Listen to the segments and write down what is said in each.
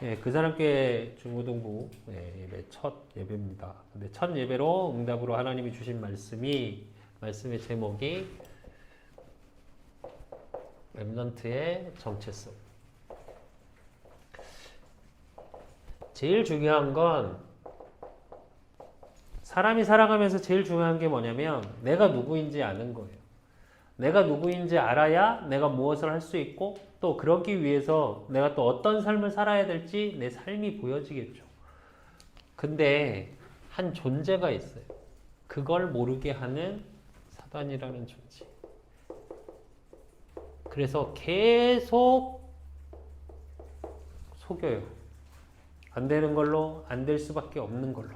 예, 그 사람께 중고등부 예배 첫 예배입니다. 근데 첫 예배로 응답으로 하나님이 주신 말씀의 제목이 렘넌트의 정체성. 제일 중요한 건 사람이 살아가면서 제일 중요한 게 뭐냐면 내가 누구인지 아는 거예요. 내가 누구인지 알아야 내가 무엇을 할 수 있고 또 그러기 위해서 내가 또 어떤 삶을 살아야 될지 내 삶이 보여지겠죠. 근데 한 존재가 있어요. 그걸 모르게 하는 사단이라는 존재. 그래서 계속 속여요. 안 되는 걸로, 안 될 수밖에 없는 걸로.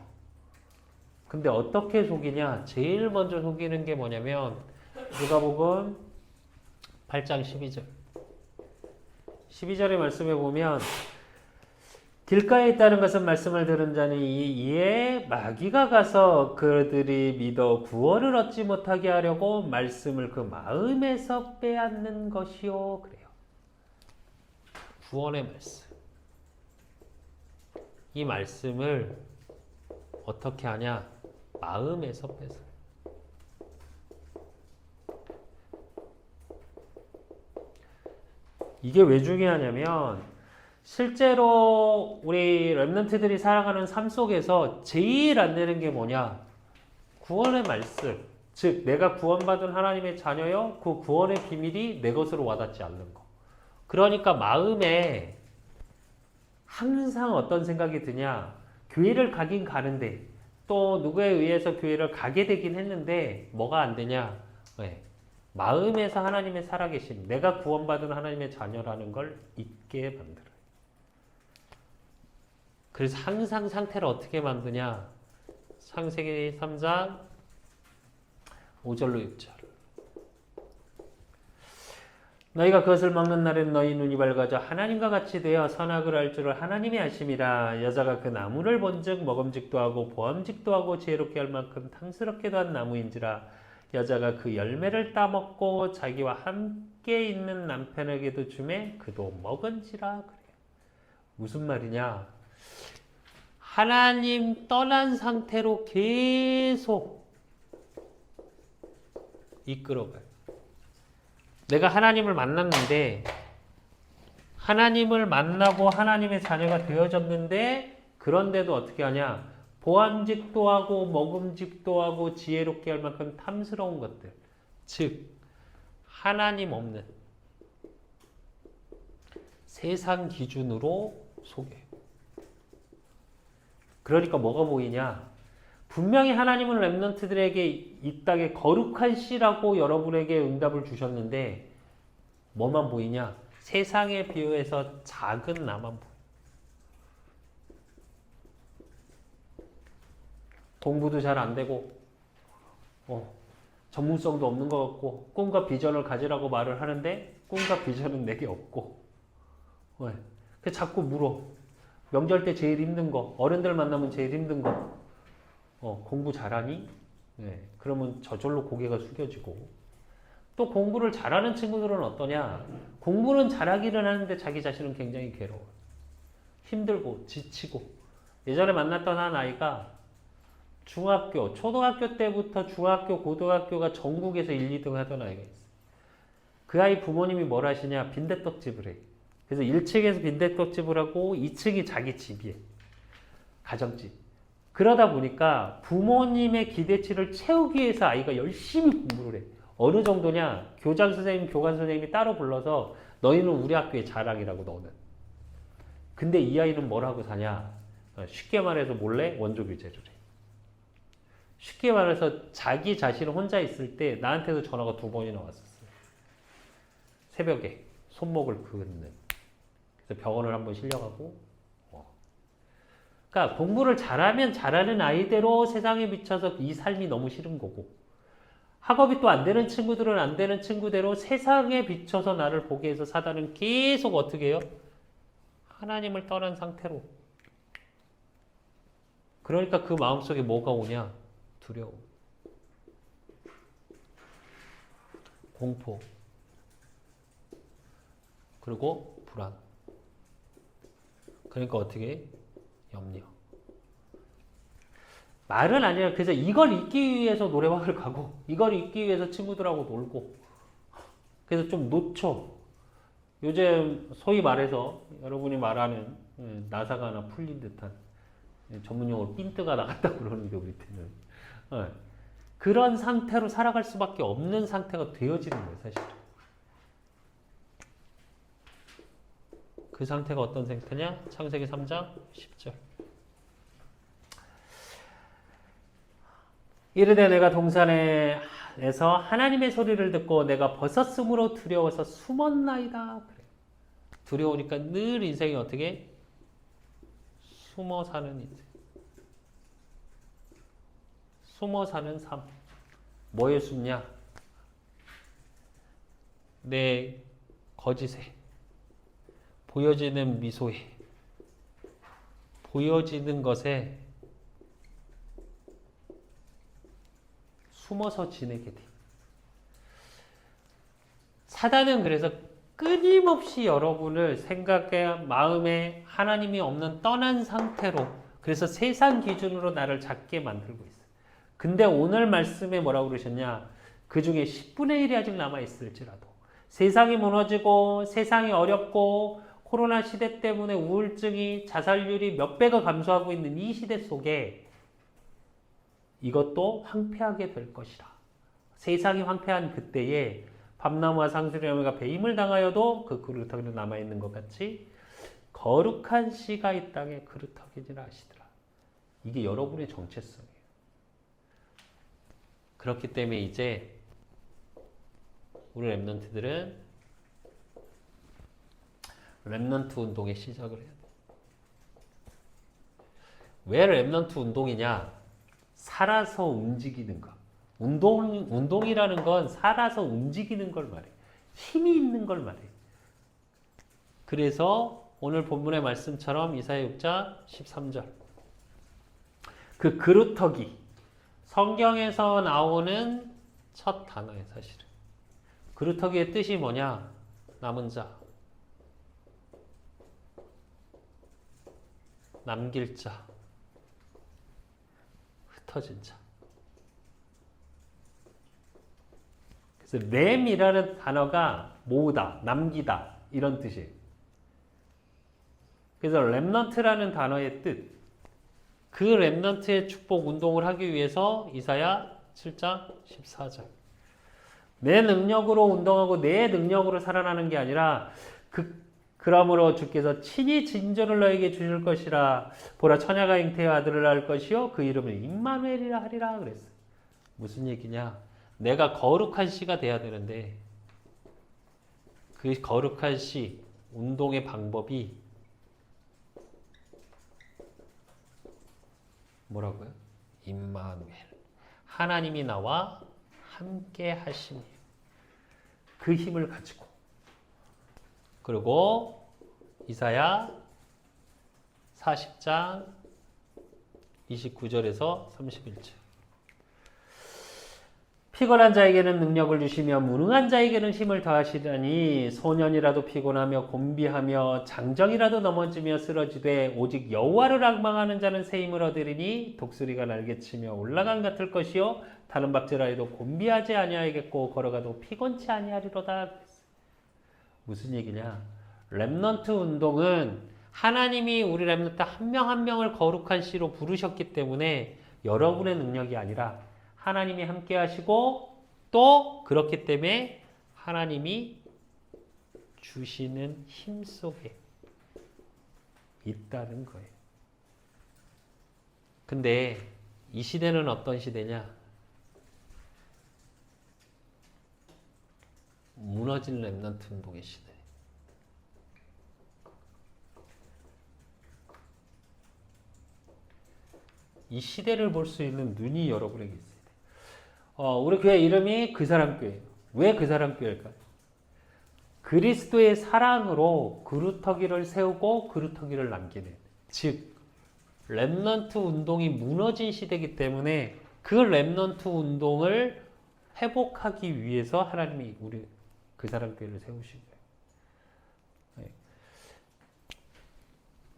근데 어떻게 속이냐? 제일 먼저 속이는 게 뭐냐면 누가복음 8장 12절. 12절의 말씀에 보면 길가에 있다는 것은 말씀을 들은 자니 이에 마귀가 가서 그들이 믿어 구원을 얻지 못하게 하려고 말씀을 그 마음에서 빼앗는 것이요. 그래요. 구원의 말씀. 이 말씀을 어떻게 하냐? 마음에서 뺏어요. 이게 왜 중요하냐면 실제로 우리 렘넌트들이 살아가는 삶 속에서 제일 안 되는 게 뭐냐? 구원의 말씀. 즉 내가 구원받은 하나님의 자녀여 그 구원의 비밀이 내 것으로 와닿지 않는 거. 그러니까 마음에 항상 어떤 생각이 드냐? 교회를 가긴 가는데 또 누구에 의해서 교회를 가게 되긴 했는데 뭐가 안 되냐? 네. 마음에서 하나님의 살아계심, 내가 구원받은 하나님의 자녀라는 걸 잊게 만들어요. 그래서 항상 상태를 어떻게 만드냐? 창세기 3장 5절로 6절. 너희가 그것을 먹는 날엔 너희 눈이 밝아져 하나님과 같이 되어 선악을 알 줄을 하나님이 아심이라. 여자가 그 나무를 본즉 먹음직도 하고 보암직도 하고 지혜롭게 할 만큼 탐스럽게도 한 나무인지라. 여자가 그 열매를 따먹고 자기와 함께 있는 남편에게도 주매 그도 먹은지라. 그래요. 무슨 말이냐? 하나님 떠난 상태로 계속 이끌어가요. 내가 하나님을 만났는데 하나님을 만나고 하나님의 자녀가 되어졌는데 그런데도 어떻게 하냐? 보암직도 하고 먹음직도 하고 지혜롭게 할 만큼 탐스러운 것들. 즉 하나님 없는 세상 기준으로 속여요. 그러니까 뭐가 보이냐? 분명히 하나님은 렘넌트들에게 이 땅에 거룩한 씨라고 여러분에게 응답을 주셨는데 뭐만 보이냐? 세상에 비유해서 작은 나만 보여. 공부도 잘 안 되고 전문성도 없는 것 같고 꿈과 비전을 가지라고 말을 하는데 꿈과 비전은 내게 없고 왜? 자꾸 물어. 명절 때 제일 힘든 거, 어른들 만나면 제일 힘든 거 공부 잘하니? 네, 그러면 저절로 고개가 숙여지고 또 공부를 잘하는 친구들은 어떠냐? 공부는 잘하기는 하는데 자기 자신은 굉장히 괴로워. 힘들고 지치고. 예전에 만났던 한 아이가 중학교, 초등학교 때부터 중학교, 고등학교가 전국에서 1, 2등 하던 아이가 있어. 그 아이 부모님이 뭘 하시냐? 빈대떡집을 해. 그래서 1층에서 빈대떡집을 하고 2층이 자기 집이에요. 가정집. 그러다 보니까 부모님의 기대치를 채우기 위해서 아이가 열심히 공부를 해. 어느 정도냐? 교장 선생님, 교관 선생님이 따로 불러서 너희는 우리 학교의 자랑이라고 너는. 근데 이 아이는 뭘 하고 사냐? 쉽게 말해서 몰래 원조 교제를 해. 쉽게 말해서 자기 자신은 혼자 있을 때 나한테도 전화가 2번이나 왔었어요. 새벽에 손목을 긋는. 그래서 병원을 한번 실려가고. 그러니까 공부를 잘하면 잘하는 아이대로 세상에 비춰서 이 삶이 너무 싫은 거고 학업이 또 안 되는 친구들은 안 되는 친구대로 세상에 비춰서 나를 보게 해서 사단은 계속 어떻게 해요? 하나님을 떠난 상태로. 그러니까 그 마음속에 뭐가 오냐? 두려움, 공포, 그리고 불안. 그러니까 어떻게? 염려. 말은 아니라 그래서 이걸 잊기 위해서 노래방을 가고 이걸 잊기 위해서 친구들하고 놀고 그래서 좀 놓쳐. 요즘 소위 말해서 여러분이 말하는 나사가 하나 풀린 듯한 전문용어로 삔뜨가 나갔다고 그러는데 우리 때는 그런 상태로 살아갈 수밖에 없는 상태가 되어지는 거예요. 사실 그 상태가 어떤 상태냐? 창세기 3장 10절 이르되 내가 동산에서 하나님의 소리를 듣고 내가 벗었으므로 두려워서 숨었나이다. 그래. 두려우니까 늘 인생이 어떻게? 숨어 사는 인생. 숨어 사는 삶. 뭐에 숨냐? 내 거짓에, 보여지는 미소에, 보여지는 것에 숨어서 지내게 돼. 사단은 그래서 끊임없이 여러분을 생각에, 마음에 하나님이 없는 떠난 상태로 그래서 세상 기준으로 나를 작게 만들고 있어요. 근데 오늘 말씀에 뭐라고 그러셨냐? 그 중에 10분의 1이 아직 남아있을지라도 세상이 무너지고 세상이 어렵고 코로나 시대 때문에 우울증이 자살률이 몇 배가 감소하고 있는 이 시대 속에 이것도 황폐하게 될 것이라. 세상이 황폐한 그때에 밤나무와 상수리나무가 배임을 당하여도 그 그루터기는 남아있는 것 같이 거룩한 씨가 이 땅에 그루터기니라 하시더라. 이게 여러분의 정체성이에요. 그렇기 때문에 이제 우리 랩런트들은 랩런트 운동의 시작을 해야 돼. 왜 랩런트 운동이냐? 살아서 움직이는 거. 운동이라는 건 살아서 움직이는 걸 말해. 힘이 있는 걸 말해. 그래서 오늘 본문의 말씀처럼 이사야 6장 13절. 그 그루터기. 성경에서 나오는 첫 단어예요, 사실은. 그루터기의 뜻이 뭐냐? 남은 자. 남길 자. 흩어진 자. 그래서 램이라는 단어가 모으다, 남기다 이런 뜻이에요. 그래서 렘넌트라는 단어의 뜻, 그 렘넌트의 축복 운동을 하기 위해서 이사야 7장 14절 내 능력으로 운동하고 내 능력으로 살아나는 게 아니라 그러므로 주께서 친히 진저를 너에게 주실 것이라 보라 처녀가 잉태의 아들을 낳을 것이요 그 이름을 임마누엘이라 하리라 그랬어요. 무슨 얘기냐? 내가 거룩한 씨가 돼야 되는데 그 거룩한 씨 운동의 방법이 뭐라고요? 임마누엘 하나님이 나와 함께 하심이에요. 그 힘을 가지고 그리고 이사야 40장 29절에서 31절 피곤한 자에게는 능력을 주시며 무능한 자에게는 힘을 더하시려니 소년이라도 피곤하며 곤비하며 장정이라도 넘어지며 쓰러지되 오직 여호와를 앙망하는 자는 새 힘을 얻으리니 독수리가 날개치며 올라간 같을 것이요 다른 박질하여도 곤비하지 아니하겠고 걸어가도 피곤치 아니하리로다. 무슨 얘기냐? 렘넌트 운동은 하나님이 우리 렘넌트 한 명 한 명을 거룩한 씨로 부르셨기 때문에 여러분의 능력이 아니라 하나님이 함께 하시고 또 그렇기 때문에 하나님이 주시는 힘 속에 있다는 거예요. 근데 이 시대는 어떤 시대냐? 무너진 렘넌트 운동의 시대. 이 시대를 볼 수 있는 눈이 여러분에게 있어요. 우리 교회 이름이 그 사람 교회예요. 왜 그 사람 교회일까요? 그리스도의 사랑으로 그루터기를 세우고 그루터기를 남기는, 즉 렘넌트 운동이 무너진 시대이기 때문에 그 렘넌트 운동을 회복하기 위해서 하나님이 우리 그 사람 교회를 세우신 거예요.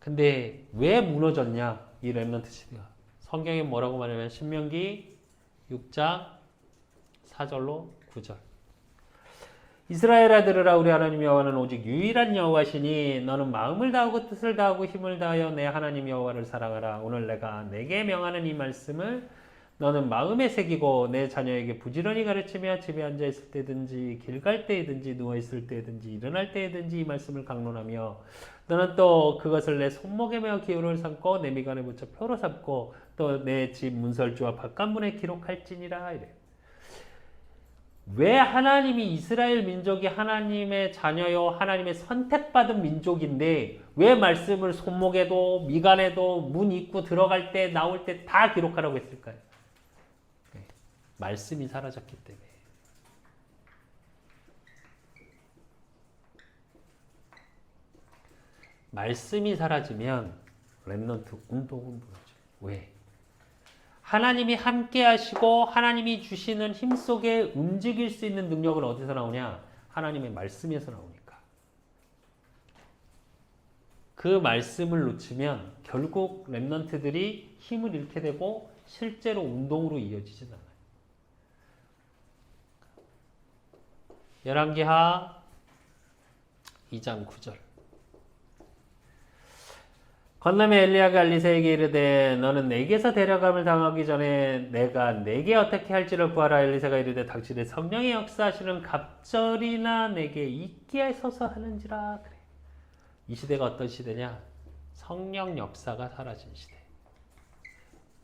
근데 왜 무너졌냐? 이 렘넌트 시대가. 성경에 뭐라고 말하냐면 신명기 6장 4절로 9절. 이스라엘아 들으라. 우리 하나님 여호와는 오직 유일한 여호와시니 너는 마음을 다하고 뜻을 다하고 힘을 다하여 내 하나님 여호와를 사랑하라. 오늘 내가 내게 명하는 이 말씀을 너는 마음에 새기고 내 자녀에게 부지런히 가르치며 집에 앉아 있을 때든지 길 갈 때든지 누워 있을 때든지 일어날 때든지 이 말씀을 강론하며 너는 또 그것을 내 손목에 메어 기호를 삼고 내 미간에 붙여 표로 삼고 또 내 집 문설주와 바깥문에 기록할지니라. 이래. 왜 하나님이 이스라엘 민족이 하나님의 자녀요 하나님의 선택받은 민족인데 왜 말씀을 손목에도 미간에도 문 입구 들어갈 때 나올 때 다 기록하라고 했을까요? 말씀이 사라졌기 때문에. 말씀이 사라지면 렘넌트 운동은 무너져요. 왜? 하나님이 함께 하시고 하나님이 주시는 힘 속에 움직일 수 있는 능력은 어디서 나오냐? 하나님의 말씀에서 나오니까. 그 말씀을 놓치면 결국 렘넌트들이 힘을 잃게 되고 실제로 운동으로 이어지진 않아요. 열왕기하 2장 9절. 건남의 엘리야가 엘리사에게 이르되 너는 내게서 데려감을 당하기 전에 내가 내게 어떻게 할지를 구하라. 엘리사가 이르되 당신의 성령의 역사하시는 갑절이나 내게 있게 하소서 하는지라. 그래. 이 시대가 어떤 시대냐? 성령 역사가 사라진 시대.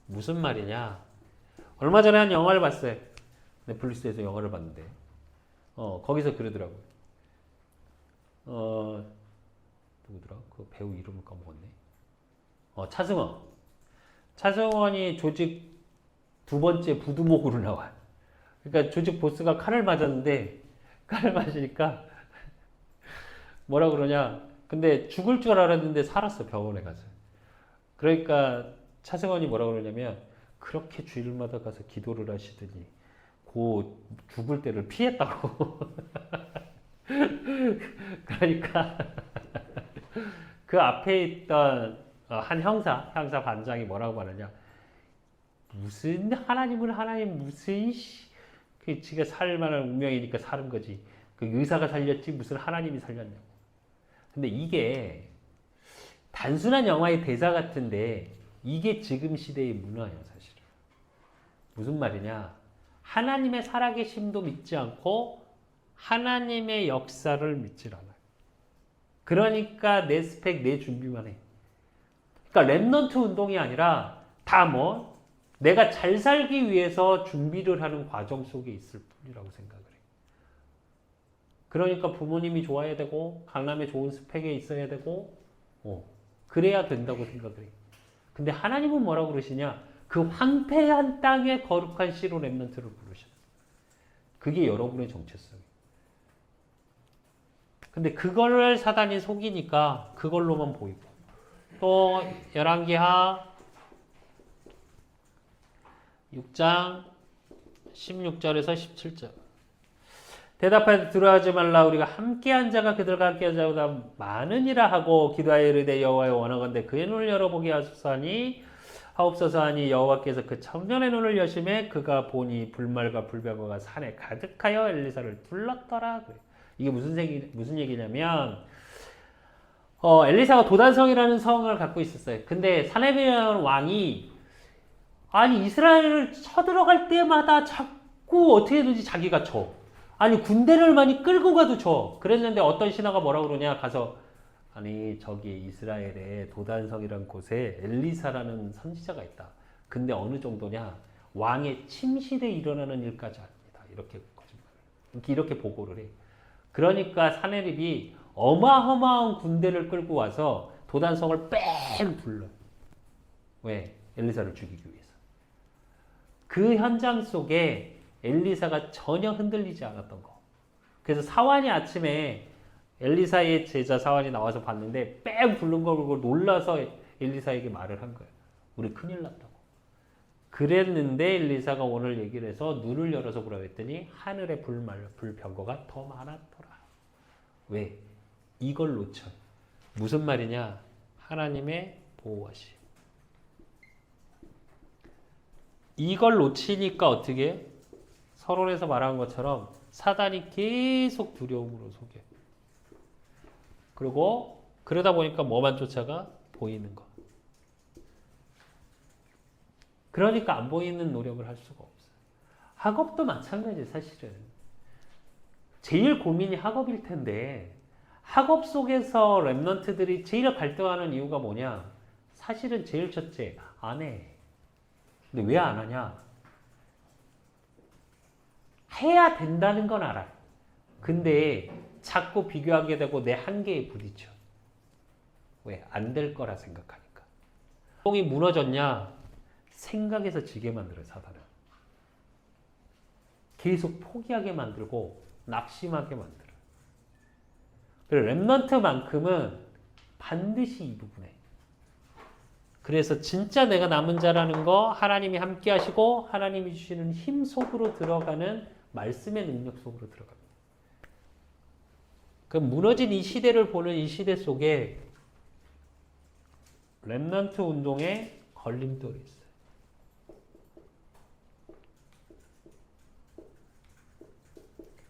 무슨 말이냐? 얼마 전에 한 영화를 봤어요. 넷플릭스에서 영화를 봤는데 거기서 그러더라고요. 누구더라? 그 배우 이름을 까먹었네. 차승원. 차승원이 조직 두 번째 부두목으로 나와. 그러니까 조직 보스가 칼을 맞았는데 칼을 맞으니까 뭐라 그러냐. 근데 죽을 줄 알았는데 살았어. 병원에 가서. 그러니까 차승원이 뭐라 그러냐면 그렇게 주일마다 가서 기도를 하시더니 그 죽을 때를 피했다고. 그러니까 그 앞에 있던 한 형사 반장이 뭐라고 하느냐. 무슨 하나님 무슨 그 지가 살만한 운명이니까 사는 거지. 그 의사가 살렸지 무슨 하나님이 살렸냐고. 근데 이게 단순한 영화의 대사 같은데 이게 지금 시대의 문화예요, 사실은. 무슨 말이냐? 하나님의 살아계심도 믿지 않고 하나님의 역사를 믿질 않아요. 그러니까 내 스펙, 내 준비만 해. 그러니까 렘넌트 운동이 아니라 다 내가 잘 살기 위해서 준비를 하는 과정 속에 있을 뿐이라고 생각을 해요. 그러니까 부모님이 좋아야 되고 강남에 좋은 스펙에 있어야 되고 그래야 된다고 생각을 해요. 근데 하나님은 뭐라고 그러시냐? 그 황폐한 땅에 거룩한 씨로 렘넌트를 부르셔요. 그게 여러분의 정체성이에요. 근데 그걸 사단이 속이니까 그걸로만 보이고. 또 열왕기하 6장 16절에서 17절. 대답하여 두려워하지 말라. 우리가 함께한 자가 그들과 함께한 자보다 많으니라 하고 기도하여 이르되 여호와여 원하건대 그의 눈을 열어보게 하옵소서 하니 여호와께서 그 청년의 눈을 여심해 그가 보니 불말과 불병거가 산에 가득하여 엘리사를 둘렀더라. 이게 무슨 얘기냐면 엘리사가 도단성이라는 성을 갖고 있었어요. 근데 사네베르 왕이 이스라엘을 쳐들어갈 때마다 자꾸 어떻게든지 자기가 쳐. 군대를 많이 끌고 가도 쳐. 그랬는데 어떤 신하가 뭐라고 그러냐. 가서 저기 이스라엘의 도단성이라는 곳에 엘리사라는 선지자가 있다. 근데 어느 정도냐. 왕의 침실에 일어나는 일까지 합니다. 이렇게 거짓말을. 이렇게 보고를 해. 그러니까 사네립이 어마어마한 군대를 끌고 와서 도단성을 뺑 둘러. 왜? 엘리사를 죽이기 위해서. 그 현장 속에 엘리사가 전혀 흔들리지 않았던 거. 그래서 사환이 아침에 엘리사의 제자 사환이 나와서 봤는데 뺑 부른 걸 보고 놀라서 엘리사에게 말을 한 거예요. 우리 큰일 났다고. 그랬는데 엘리사가 오늘 얘기를 해서 눈을 열어서 보라고 했더니 하늘의 불병거가 더 많았더라. 왜? 이걸 놓쳐. 무슨 말이냐? 하나님의 보호하심. 이걸 놓치니까 어떻게 해? 서론에서 말한 것처럼 사단이 계속 두려움으로 속여. 그리고 그러다 보니까 뭐만 쫓아가? 보이는 거. 그러니까 안 보이는 노력을 할 수가 없어요. 학업도 마찬가지예요, 사실은. 제일 고민이 학업일 텐데 학업 속에서 랩런트들이 제일 갈등하는 이유가 뭐냐? 사실은 제일 첫째, 안 해. 근데 왜 안 하냐? 해야 된다는 건 알아. 근데 자꾸 비교하게 되고 내 한계에 부딪혀. 왜? 안 될 거라 생각하니까. 똥이 무너졌냐? 생각에서 지게 만들어요, 사단은. 계속 포기하게 만들고 낙심하게 만들어요. 그리고 랩런트만큼은 반드시 이 부분에. 그래서 진짜 내가 남은 자라는 거 하나님이 함께 하시고 하나님이 주시는 힘 속으로 들어가는 말씀의 능력 속으로 들어갑니다. 그 무너진 이 시대를 보는 이 시대 속에 랩런트 운동에 걸림돌이 있어요.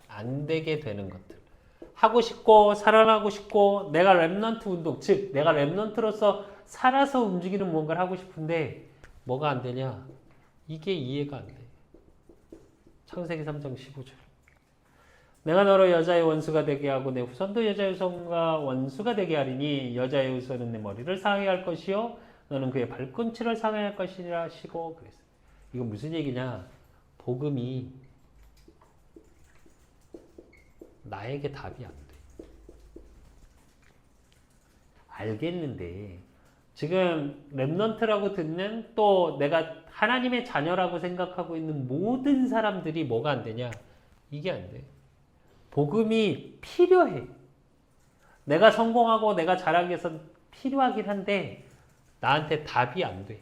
안 되게 되는 것들. 하고 싶고 살아나고 싶고 내가 랩런트 운동, 즉 내가 랩런트로서 살아서 움직이는 뭔가를 하고 싶은데 뭐가 안 되냐? 이게 이해가 안 돼. 창세기 3장 15절. 내가 너로 여자의 원수가 되게 하고 내 후손도 여자의 후손과 원수가 되게 하리니 여자의 후손은 내 머리를 상하게 할 것이요 너는 그의 발꿈치를 상하게 할 것이라 하시고 그랬어요. 이거 무슨 얘기냐? 복음이 나에게 답이 안 돼. 알겠는데 지금 랩런트라고 듣는 또 내가 하나님의 자녀라고 생각하고 있는 모든 사람들이 뭐가 안 되냐? 이게 안 돼. 복음이 필요해. 내가 성공하고 내가 잘하기 위해서 필요하긴 한데 나한테 답이 안 돼.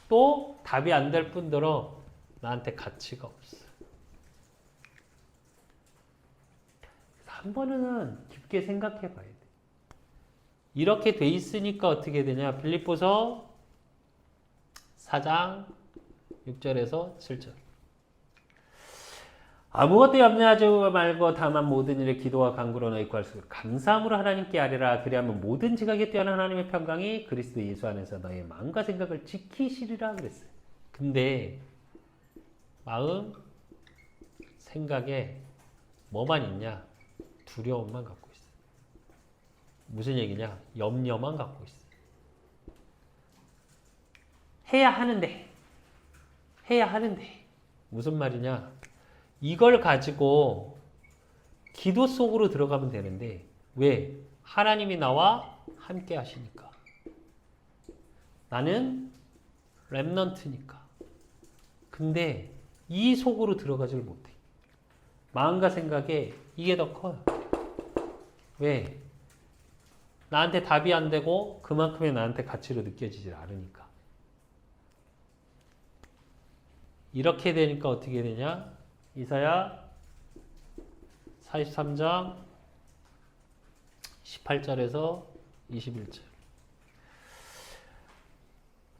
또 답이 안 될 뿐더러 나한테 가치가 없어. 한 번은 깊게 생각해 봐야 돼. 이렇게 돼 있으니까 어떻게 되냐? 빌립보서 4장 6절에서 7절. 아무것도 염려하지 말고 다만 모든 일에 기도와 간구로 너희 구할수 감사함으로 하나님께 아뢰라. 그리하면 모든 지각에 뛰어난 하나님의 평강이 그리스도 예수 안에서 너희 마음과 생각을 지키시리라 그랬어요. 근데 마음, 생각에 뭐만 있냐? 두려움만 갖고 있어. 무슨 얘기냐? 염려만 갖고 있어. 해야 하는데 무슨 말이냐? 이걸 가지고 기도 속으로 들어가면 되는데 왜? 하나님이 나와 함께 하시니까. 나는 랩넌트니까. 근데 이 속으로 들어가지를 못해. 마음과 생각에 이게 더 커요. 왜? 나한테 답이 안 되고 그만큼의 나한테 가치로 느껴지질 않으니까. 이렇게 되니까 어떻게 되냐? 이사야 43장 18절에서 21절.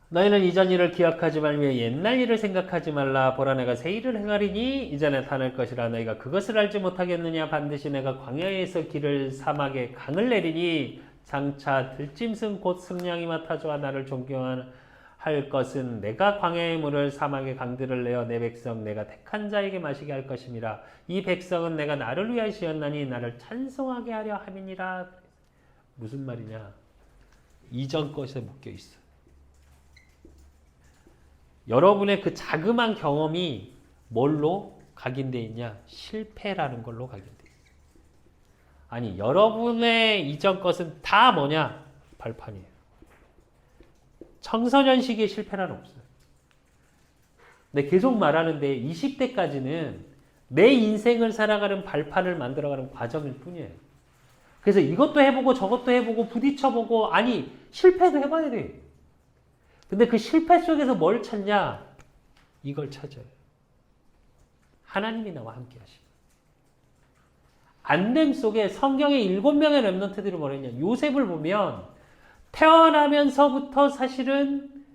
너희는 이전 일을 기억하지 말며 옛날 일을 생각하지 말라. 보라 내가 새 일을 행하리니 이제 나타날 것이라. 너희가 그것을 알지 못하겠느냐? 반드시 내가 광야에서 길을 사막에 강을 내리니 장차 들짐승 곧 승냥이 맡아주와 나를 존경할 것은 내가 광야의 물을 사막의 강들을 내어 내 백성 내가 택한 자에게 마시게 할 것임이라. 이 백성은 내가 나를 위하여 지었나니 나를 찬송하게 하려 함이니라. 무슨 말이냐? 이전 것에 묶여 있어. 여러분의 그 자그마한 경험이 뭘로 각인되어 있냐? 실패라는 걸로 각인되어 있어요. 아니, 여러분의 이전 것은 다 뭐냐? 발판이에요. 청소년 시기의 실패란 없어요. 근데 계속 말하는데 20대까지는 내 인생을 살아가는 발판을 만들어가는 과정일 뿐이에요. 그래서 이것도 해보고 저것도 해보고 부딪혀보고 아니 실패도 해봐야 돼. 근데 그 실패 속에서 뭘 찾냐? 이걸 찾아요. 하나님이 나와 함께 하시고. 안됨 속에 성경의 7명의 랩런트들이 뭐랬냐? 요셉을 보면 태어나면서부터 사실은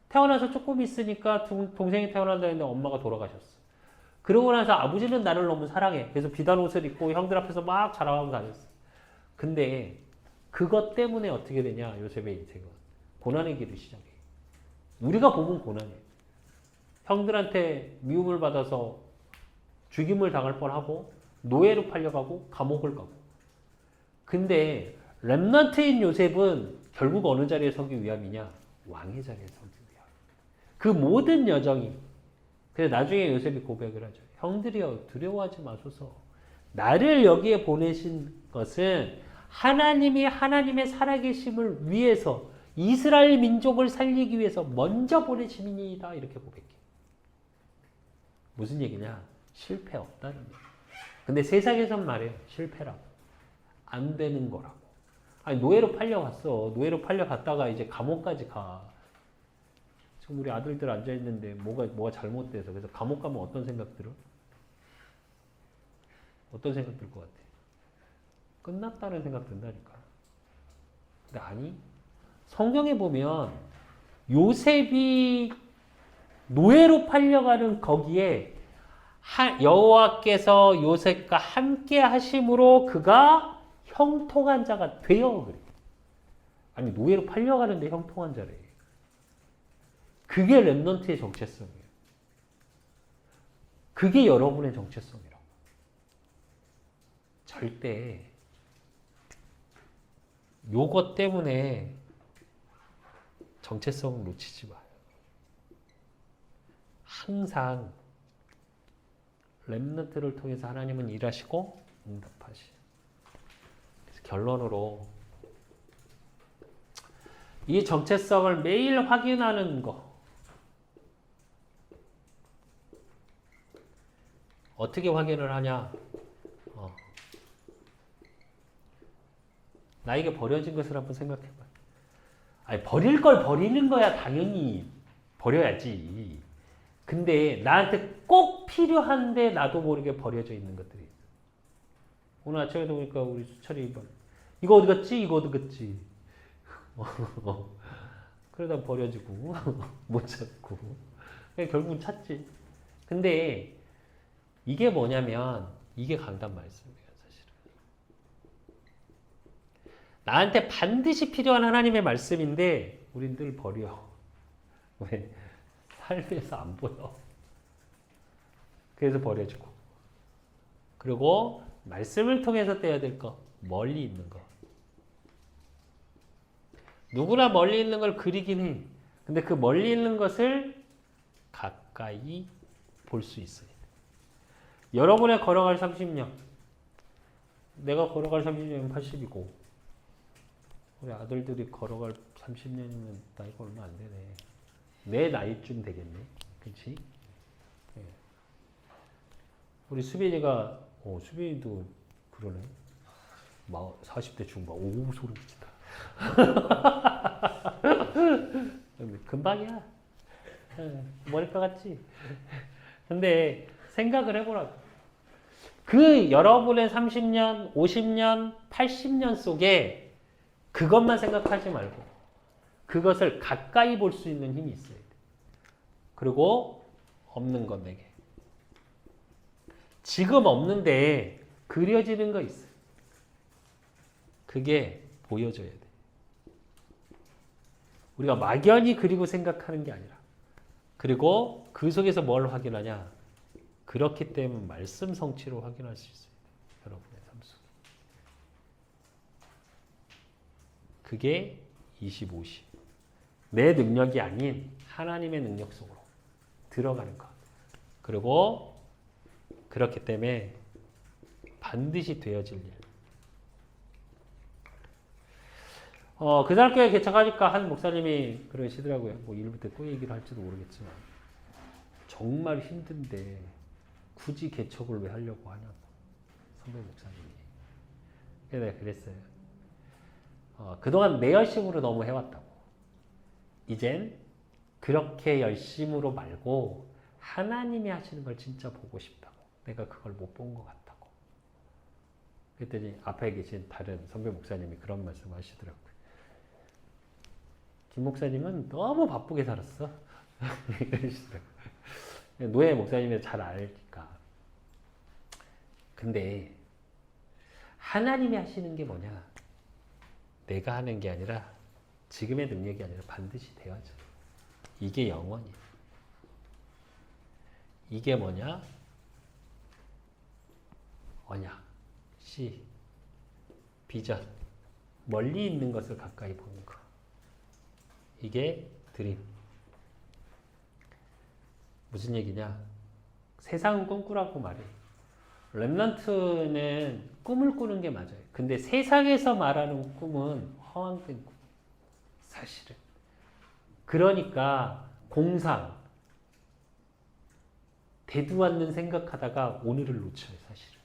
태어나서 조금 있으니까 동생이 태어난다 했는데 엄마가 돌아가셨어. 그러고 나서 아버지는 나를 너무 사랑해. 그래서 비단 옷을 입고 형들 앞에서 막 자랑하고 다녔어. 근데 그것 때문에 어떻게 되냐, 요셉의 인생은. 고난의 길을 시작해. 우리가 보면 고난이에요. 형들한테 미움을 받아서 죽임을 당할 뻔하고 노예로 팔려가고 감옥을 가고. 근데 렘넌트인 요셉은 결국 어느 자리에 서기 위함이냐? 왕의 자리에 서기 위함. 그 모든 여정이. 그래서 나중에 요셉이 고백을 하죠. 형들이여 두려워하지 마소서. 나를 여기에 보내신 것은 하나님이 하나님의 살아계심을 위해서 이스라엘 민족을 살리기 위해서 먼저 보내심이니이다. 이렇게 고백해. 무슨 얘기냐? 실패 없다는 얘기. 근데 세상에선 말해요. 실패라고. 안 되는 거라고. 아니 노예로 팔려갔어. 노예로 팔려갔다가 이제 감옥까지 가. 지금 우리 아들들 앉아있는데 뭐가 잘못돼서. 그래서 감옥 가면 어떤 생각 들어? 어떤 생각 들 것 같아? 끝났다는 생각 든다니까. 근데 아니. 성경에 보면 요셉이 노예로 팔려가는 거기에 여호와께서 요셉과 함께 하심으로 그가 형통한 자가 되어 그래. 아니 노예로 팔려가는데 형통한 자래. 그게 렘넌트의 정체성이에요. 그게 여러분의 정체성이라고. 절대 요것 때문에 정체성을 놓치지 마요. 항상 렘넌트를 통해서 하나님은 일하시고 응답하시. 그래서 결론으로 이 정체성을 매일 확인하는 거. 어떻게 확인을 하냐? 나에게 버려진 것을 한번 생각해봐. 아니, 버릴 걸 버리는 거야. 당연히 버려야지. 근데 나한테 꼭 필요한데 나도 모르게 버려져 있는 것들이 있어. 오늘 아침에도 보니까 우리 수철이 이거 어디 갔지? 이거 어디 갔지? 그러다 버려지고 못 찾고 결국은 찾지. 근데 이게 뭐냐면 이게 강단 말씀이에요. 사실은 나한테 반드시 필요한 하나님의 말씀인데 우린 늘 버려. 왜? 삶에서 안 보여. 그래서 버려지고. 그리고 말씀을 통해서 떼야 될 거. 멀리 있는 거. 누구나 멀리 있는 걸 그리긴 해. 근데 그 멀리 있는 것을 가까이 볼 수 있어요. 여러분의 걸어갈 30년. 내가 걸어갈 30년은 80이고 우리 아들들이 걸어갈 30년이면 나이가 얼마 안 되네. 내 나이쯤 되겠네. 그치? 네. 우리 수빈이가, 수빈이도 그러네. 40대 중반. 오, 소름 끼친다. 금방이야. 머리카 같지? 근데 생각을 해보라고. 그 여러분의 30년, 50년, 80년 속에 그것만 생각하지 말고 그것을 가까이 볼 수 있는 힘이 있어야 돼. 그리고 없는 건 내게. 지금 없는데 그려지는 거 있어. 그게 보여줘야 돼. 우리가 막연히 그리고 생각하는 게 아니라. 그리고 그 속에서 뭘 확인하냐? 그렇기 때문에 말씀 성취로 확인할 수 있어요. 여러분의 삶 속에. 그게 20-50. 내 능력이 아닌 하나님의 능력 속으로 들어가는 것. 그리고 그렇기 때문에 반드시 되어질 일. 그날교회 개척하니까 한 목사님이 그러시더라고요. 뭐 일부터 또 얘기를 할지도 모르겠지만 정말 힘든데 굳이 개척을 왜 하려고 하냐고. 선배 목사님이. 그래서 내가 그랬어요. 그동안 내 열심으로 너무 해왔다고. 이젠 그렇게 열심으로 말고 하나님이 하시는 걸 진짜 보고 싶다고. 내가 그걸 못 본 것 같다고. 그랬더니 앞에 계신 다른 선배 목사님이 그런 말씀 하시더라고요. 김 목사님은 너무 바쁘게 살았어. 이러시더라고요. 노예 목사님이 잘 알니까. 근데 하나님이 하시는 게 뭐냐? 내가 하는 게 아니라 지금의 능력이 아니라 반드시 되어져. 이게 영원이야. 이게 뭐냐? 언약, 시, 비전. 멀리 있는 것을 가까이 보는 거. 이게 드림. 무슨 얘기냐? 세상은 꿈꾸라고 말해. 렘넌트는 꿈을 꾸는 게 맞아요. 근데 세상에서 말하는 꿈은 허황된 꿈. 사실은. 그러니까 공상, 대두받는 생각하다가 오늘을 놓쳐요. 사실은.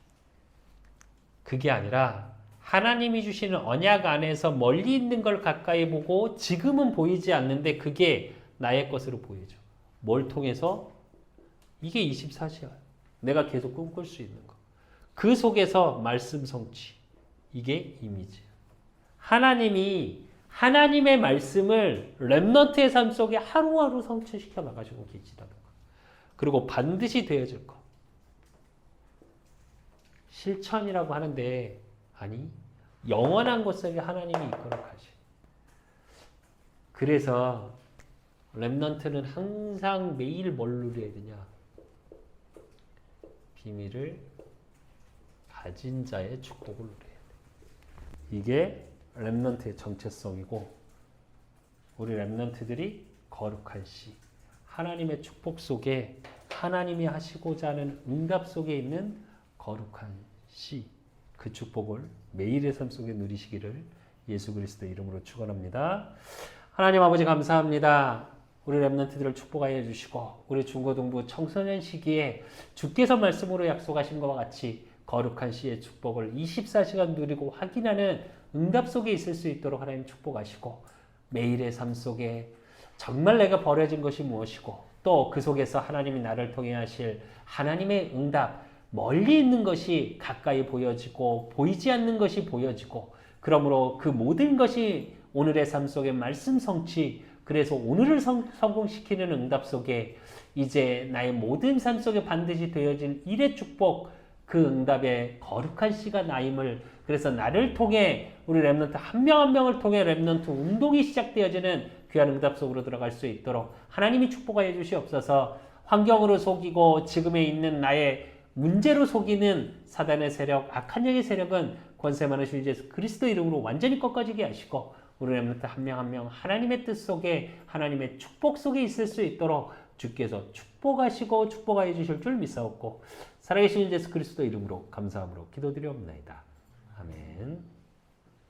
그게 아니라 하나님이 주시는 언약 안에서 멀리 있는 걸 가까이 보고 지금은 보이지 않는데 그게 나의 것으로 보여져. 뭘 통해서? 이게 24시야. 내가 계속 꿈꿀 수 있는 거. 그 속에서 말씀 성취. 이게 이미지야. 하나님이 하나님의 말씀을 렘넌트의 삶 속에 하루하루 성취시켜 나가시고 계시다는 거. 그리고 반드시 되어질 거. 실천이라고 하는데 아니 영원한 것 속에 하나님이 이끌어 가시. 그래서 렘넌트는 항상 매일 뭘 누려야 되냐? 비밀을 가진 자의 축복을 누려야 돼. 이게 렘넌트의 정체성이고 우리 렘넌트들이 거룩한 씨, 하나님의 축복 속에 하나님이 하시고자 하는 응답 속에 있는 거룩한 씨, 그 축복을 매일의 삶 속에 누리시기를 예수 그리스도 이름으로 축원합니다. 하나님 아버지 감사합니다. 우리 렘넌트들을 축복하여 주시고 우리 중고등부 청소년 시기에 주께서 말씀으로 약속하신 것과 같이 거룩한 씨의 축복을 24시간 누리고 확인하는 응답 속에 있을 수 있도록 하나님 축복하시고 매일의 삶 속에 정말 내가 버려진 것이 무엇이고 또 그 속에서 하나님이 나를 통해 하실 하나님의 응답 멀리 있는 것이 가까이 보여지고 보이지 않는 것이 보여지고 그러므로 그 모든 것이 오늘의 삶 속에 말씀 성취 그래서 오늘을 성공시키는 응답 속에 이제 나의 모든 삶 속에 반드시 되어질 일의 축복 그 응답의 거룩한 씨가 나임을 그래서 나를 통해 우리 렘넌트 한 명 한 명을 통해 렘넌트 운동이 시작되어지는 귀한 응답 속으로 들어갈 수 있도록 하나님이 축복하여 주시옵소서. 환경으로 속이고 지금에 있는 나의 문제로 속이는 사단의 세력, 악한 영의 세력은 권세 많으신 예수 그리스도 이름으로 완전히 꺾어지게 하시고 우리 렘넌트 한 명 한 명 하나님의 뜻 속에 하나님의 축복 속에 있을 수 있도록 주께서 축복하시고 축복하여 주실 줄 믿사옵고 살아계신 예수 그리스도 이름으로 감사함으로 기도드리옵나이다. 아멘.